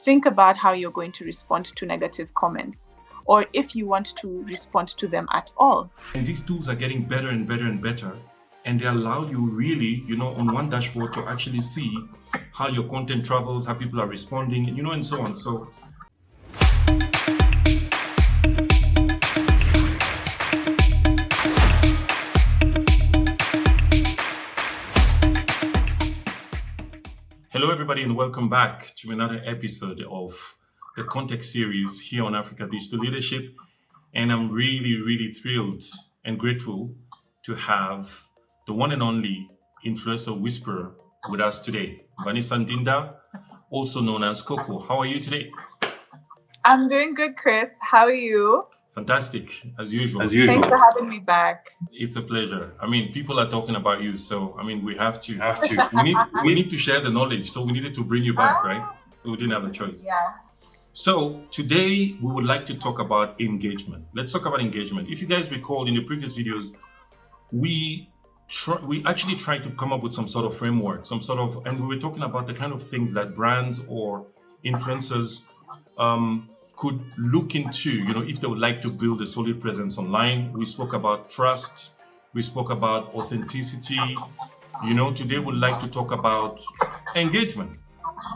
think about how you're going to respond to negative comments, or if you want to respond to them at all. And these tools are getting better and better and better. And they allow you really, on one dashboard to actually see how your content travels, how people are responding, and so on. So hello, everybody, and welcome back to another episode of the Context series here on Africa Digital Leadership. And I'm really, really thrilled and grateful to have the one and only influencer whisperer with us today, Vanessa Ndinda, also known as Coco. How are you today? I'm doing good, Chris. How are you? Fantastic, as usual. Thanks for having me back. It's a pleasure. I mean, people are talking about you, so we have to. We need to share the knowledge, so we needed to bring you back, right? So we didn't have a choice. Yeah. So today we would like to talk about engagement. Let's talk about engagement. If you guys recall, in the previous videos, we actually tried to come up with some sort of framework, and we were talking about the kind of things that brands or influencers could look into, if they would like to build a solid presence online. We spoke about trust. We spoke about authenticity. Today we'd like to talk about engagement,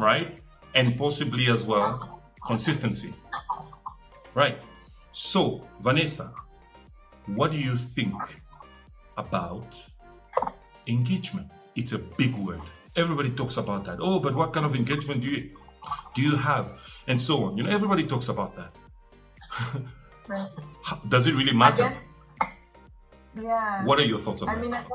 right? And possibly as well, consistency, right? So, Vanessa, what do you think about engagement? It's a big word. Everybody talks about that. Oh, but what kind of engagement do you have? And so on. Everybody talks about that. Right. Does it really matter? Yeah. What are your thoughts on that?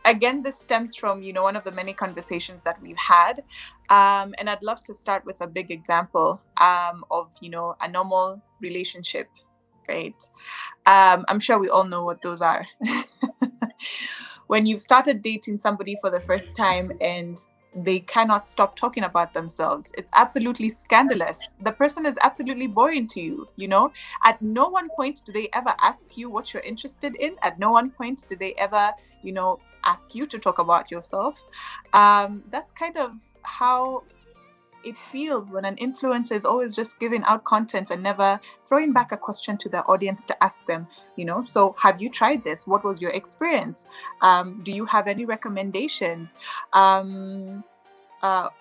Again, this stems from, one of the many conversations that we've had. And I'd love to start with a big example of, a normal relationship, right? I'm sure we all know what those are. When you've started dating somebody for the first time and they cannot stop talking about themselves, it's absolutely scandalous. The person is absolutely boring to you, At no one point do they ever ask you what you're interested in. At no one point do they ever, ask you to talk about yourself. That's kind of how it feels when an influencer is always just giving out content and never throwing back a question to the audience to ask them, so have you tried this? What was your experience? Do you have any recommendations?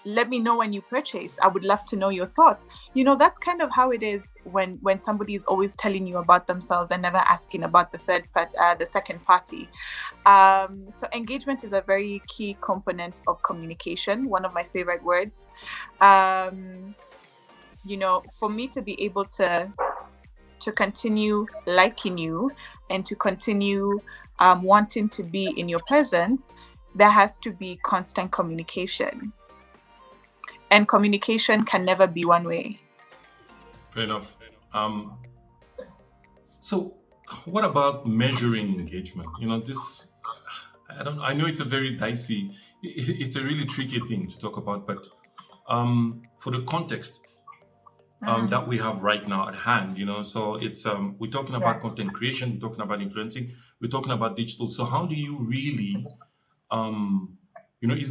Let me know when you purchase. I would love to know your thoughts. That's kind of how it is when somebody is always telling you about themselves and never asking about the second party. So engagement is a very key component of communication. One of my favorite words. For me to be able to continue liking you and to continue wanting to be in your presence, there has to be constant communication. And communication can never be one way. Fair enough. So what about measuring engagement? I know it's a very dicey, it's a really tricky thing to talk about, but for the context that we have right now at hand, so it's we're talking about content creation, we're talking about influencing, we're talking about digital. So how do you really, are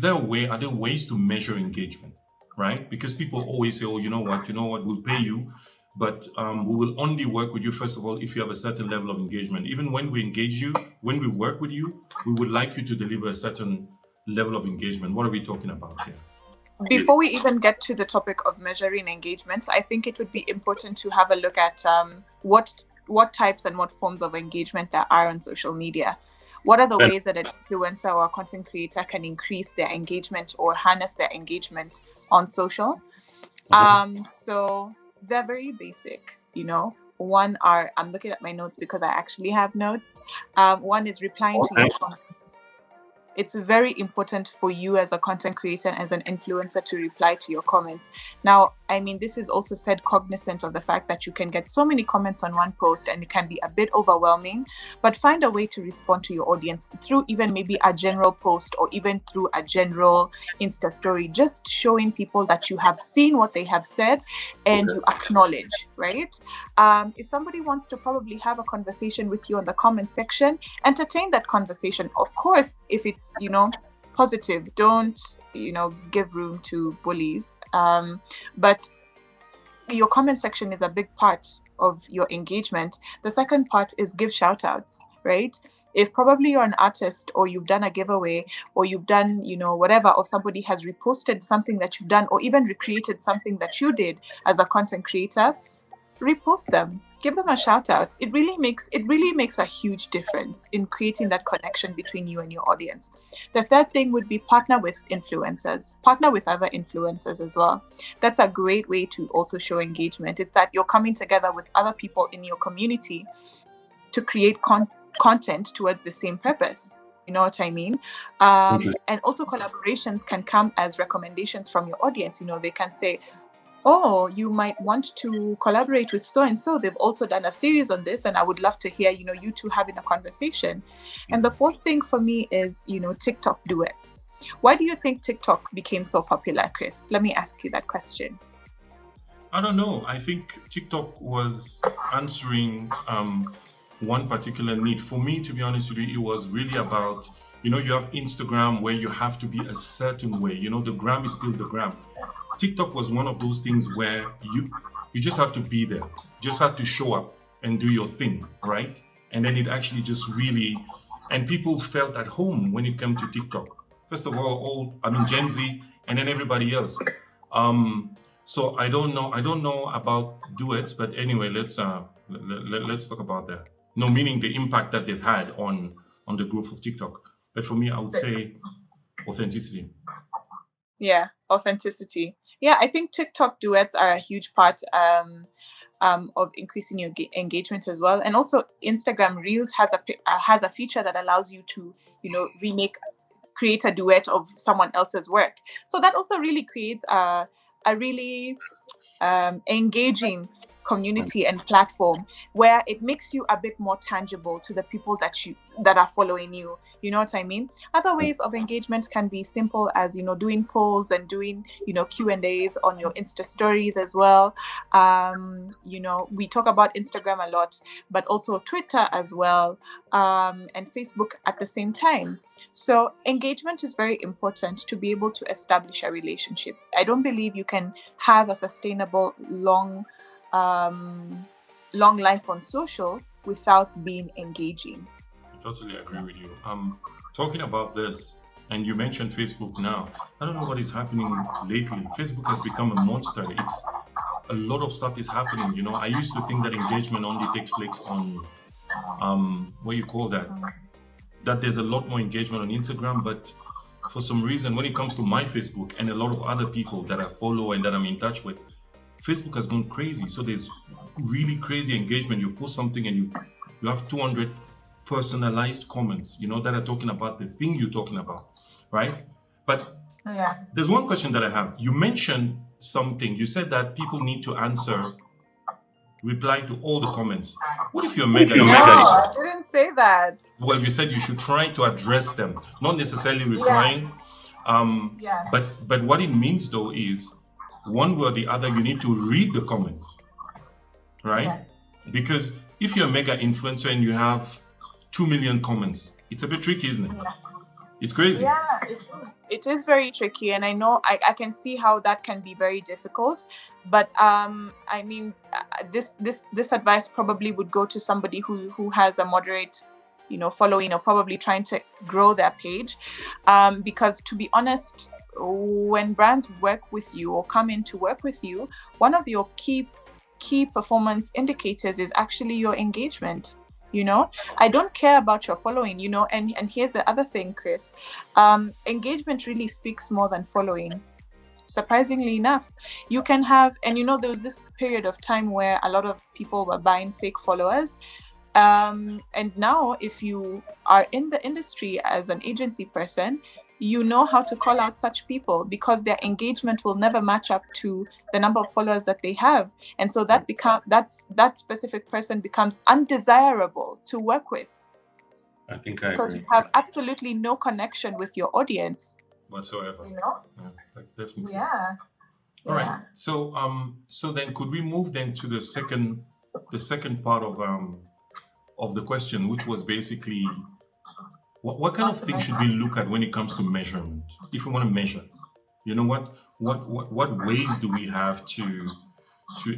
there ways to measure engagement? Right? Because people always say, oh, you know what, we'll pay you, but we will only work with you, first of all, if you have a certain level of engagement. Even when we engage you, when we work with you, we would like you to deliver a certain level of engagement. What are we talking about here? Before we even get to the topic of measuring engagement, I think it would be important to have a look at what types and what forms of engagement there are on social media. What are the ways that an influencer or a content creator can increase their engagement or harness their engagement on social? So they're very basic, One I'm looking at my notes because I actually have notes. One is replying to your comments. It's very important for you as a content creator and as an influencer to reply to your comments. Now, this is also said cognizant of the fact that you can get so many comments on one post and it can be a bit overwhelming, but find a way to respond to your audience through even maybe a general post or even through a general Insta story, just showing people that you have seen what they have said and you acknowledge, right? If somebody wants to probably have a conversation with you on the comment section, entertain that conversation. Of course, if it's, positive. Don't, give room to bullies. But your comment section is a big part of your engagement. The second part is give shout outs, right? If probably you're an artist, or you've done a giveaway, or you've done, whatever, or somebody has reposted something that you've done, or even recreated something that you did as a content creator, repost them, give them a shout out. It really makes a huge difference in creating that connection between you and your audience. The third thing would be partner with influencers, partner with other influencers as well. That's a great way to also show engagement. It's that you're coming together with other people in your community to create content towards the same purpose. You know what I mean? And also collaborations can come as recommendations from your audience. They can say, oh, you might want to collaborate with so and so. They've also done a series on this, and I would love to hear, you two having a conversation. And the fourth thing for me is, TikTok duets. Why do you think TikTok became so popular, Chris? Let me ask you that question. I don't know. I think TikTok was answering one particular need. For me, to be honest with you, it was really about, you have Instagram where you have to be a certain way. The gram is still the gram. TikTok was one of those things where you just have to be there, just have to show up and do your thing, right? And then it actually just really, and people felt at home when it came to TikTok. First of all, Gen Z, and then everybody else. So I don't know about duets, but anyway, let's talk about that. No, meaning the impact that they've had on the growth of TikTok. But for me, I would say authenticity. Yeah, authenticity. Yeah, I think TikTok duets are a huge part of increasing your engagement as well. And also Instagram Reels has a feature that allows you to, create a duet of someone else's work. So that also really creates a really engaging community and platform where it makes you a bit more tangible to the people that are following you. You know what I mean? Other ways of engagement can be simple as, doing polls and doing, Q&As on your Insta stories as well. We talk about Instagram a lot, but also Twitter as well, and Facebook at the same time. So engagement is very important to be able to establish a relationship. I don't believe you can have a sustainable, long life on social without being engaging. I totally agree with you. Talking about this, and you mentioned Facebook now. I don't know what is happening lately. Facebook has become a monster. It's a lot of stuff is happening. I used to think that engagement only takes place on what you call that there's a lot more engagement on Instagram, but for some reason, when it comes to my Facebook and a lot of other people that I follow and that I'm in touch with, Facebook has gone crazy. So there's really crazy engagement. You post something and you have 200 personalized comments, that are talking about the thing you're talking about, right? But there's one question that I have. You mentioned something. You said that people need to reply to all the comments. What if you're mega? No, I didn't say that. Well, you said you should try to address them, not necessarily replying. But what it means though is, one way or the other, you need to read the comments, right? Yes. Because if you're a mega influencer and you have 2 million comments, it's a bit tricky, isn't it? Yeah. It's crazy. Yeah, it is very tricky, and I know I can see how that can be very difficult. But this advice probably would go to somebody who has a moderate, following, or probably trying to grow their page, because to be honest, when brands work with you or come in to work with you, one of your key performance indicators is actually your engagement. I don't care about your following, and here's the other thing, Chris. Engagement really speaks more than following. Surprisingly enough, you can have, and there was this period of time where a lot of people were buying fake followers. And now if you are in the industry as an agency person, you know how to call out such people, because their engagement will never match up to the number of followers that they have. And so that specific person becomes undesirable to work with. I think I because agree. You have absolutely no connection with your audience whatsoever. Yeah, definitely. Yeah. All right. So then could we move then to the second part of the question, which was basically What kind of things should we look at when it comes to measurement? If we want to measure, you know, what ways do we have to?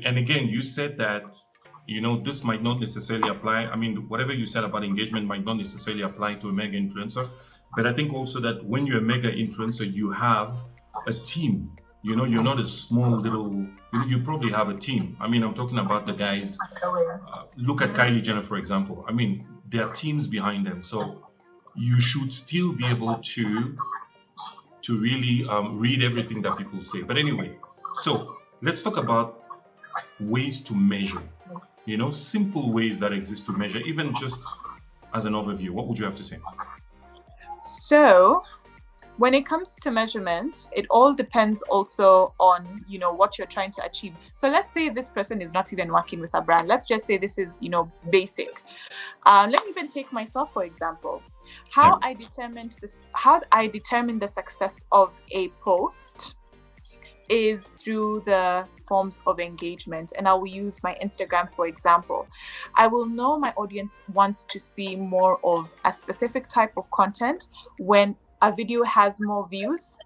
And again, you said that, you know, this might not necessarily apply. I mean, whatever you said about engagement might not necessarily apply to a mega influencer. But I think also that when you're a mega influencer, you have a team. You know, you're not a small little, you probably have a team. I mean, I'm talking about the guys. Look at Kylie Jenner, for example. I mean, there are teams behind them. So you should still be able to really read everything that people say. But anyway, so let's talk about ways to measure, you know, simple ways that exist to measure, even just as an overview. What would you have to say? So when it comes to measurement, it all depends also on, you know, what you're trying to achieve. So let's say this person is not even working with a brand. Let's just say this is, you know, basic. Let me even take myself, for example. How I determine the success of a post is through the forms of engagement. And I will use my Instagram, for example. I will know my audience wants to see more of a specific type of content when a video has more views,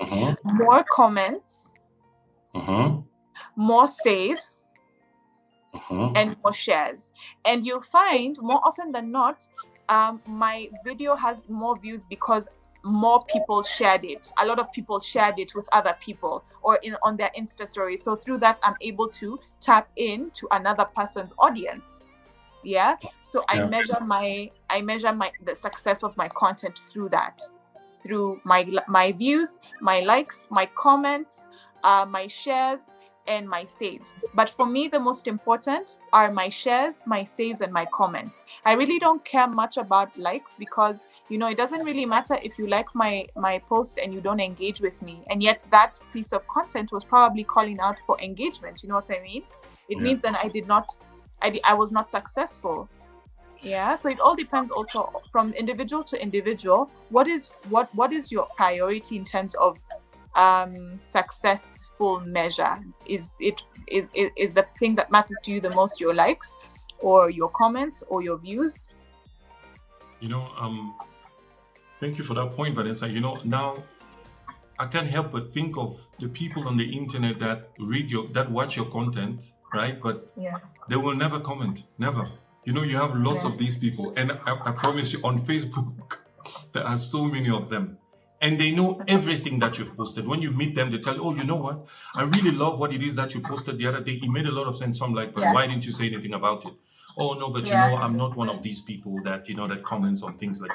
more comments, more saves, and more shares. And you'll find more often than not, my video has more views because more people shared it. A lot of people shared it with other people or on their Insta stories. So through that, I'm able to tap into another person's audience. Yeah. So I measure the success of my content through that, through my views, my likes, my comments, my shares, and my saves. But for me, the most important are my shares, my saves, and my comments. I really don't care much about likes because, you know, it doesn't really matter if you like my post and you don't engage with me. And yet that piece of content was probably calling out for engagement. You know what I mean? It means that I was not successful. Yeah. So it all depends also from individual to individual. What is your priority in terms of successful measure? Is the thing that matters to you the most your likes or your comments or your views? You know, thank you for that point, Vanessa. You know, now I can't help but think of the people on the internet that watch your content, right? But they will never comment, never. You know, you have lots of these people, and I promise you, on Facebook there are so many of them. And they know everything that you've posted. When you meet them, they tell you, oh, you know what? I really love what it is that you posted the other day. It made a lot of sense. So I'm like, but why didn't you say anything about it? Oh, no, but you know, I'm not one of these people that, you know, that comments on things like,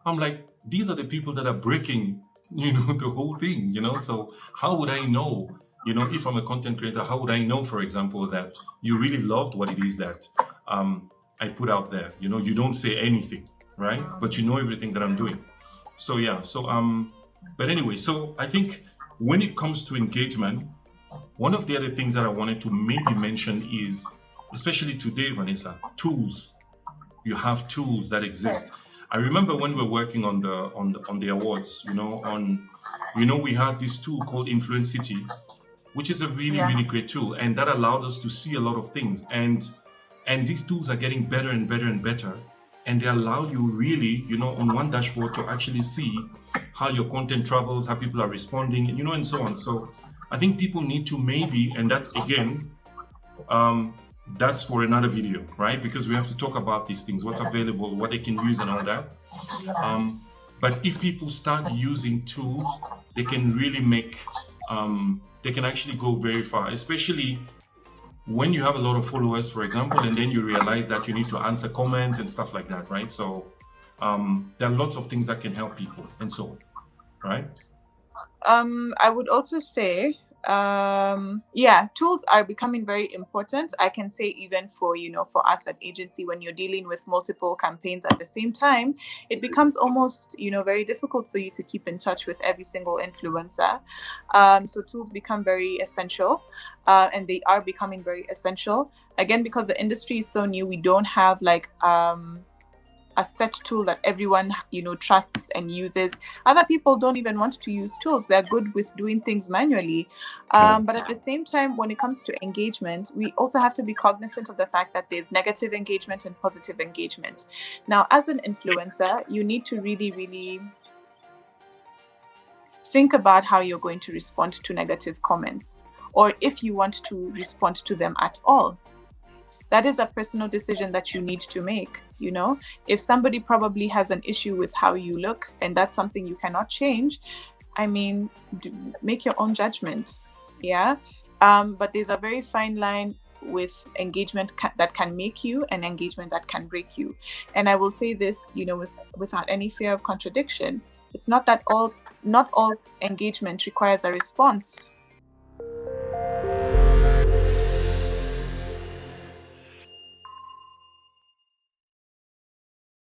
I'm like, these are the people that are breaking, you know, the whole thing, you know? So how would I know, you know, if I'm a content creator, how would I know, for example, that you really loved what it is that I put out there? You know, you don't say anything, right? But you know everything that I'm doing. So yeah, so but anyway, so I think when it comes to engagement, one of the other things that I wanted to maybe mention is, especially today, Vanessa, tools. You have tools that exist. I remember when we were working on the awards, you know, we had this tool called Influencity, which is a really great tool, and that allowed us to see a lot of things. And these tools are getting better and better and better. And they allow you really, you know, on one dashboard to actually see how your content travels, how people are responding, you know, and so on. So I think people need to maybe, and that's again, that's for another video, right? Because we have to talk about these things, what's available, what they can use and all that. But if people start using tools, they can really they can actually go very far, especially when you have a lot of followers, for example, and then you realize that you need to answer comments and stuff like that, right? So there are lots of things that can help people and so on, right? I would also say, tools are becoming very important. I can say even for, you know, for us at agency, when you're dealing with multiple campaigns at the same time, it becomes almost, you know, very difficult for you to keep in touch with every single influencer. So tools become very essential, and they are becoming very essential. Again, because the industry is so new, we don't have like a set tool that everyone, trusts and uses. Other people don't even want to use tools. They're good with doing things manually. But at the same time, when it comes to engagement, we also have to be cognizant of the fact that there's negative engagement and positive engagement. Now, as an influencer, you need to really, really think about how you're going to respond to negative comments, or if you want to respond to them at all. That is a personal decision that you need to make. If somebody probably has an issue with how you look and that's something you cannot change, make your own judgment. Yeah. But there's a very fine line with engagement that can make you and engagement that can break you. And I will say this, without any fear of contradiction. It's not that not all engagement requires a response.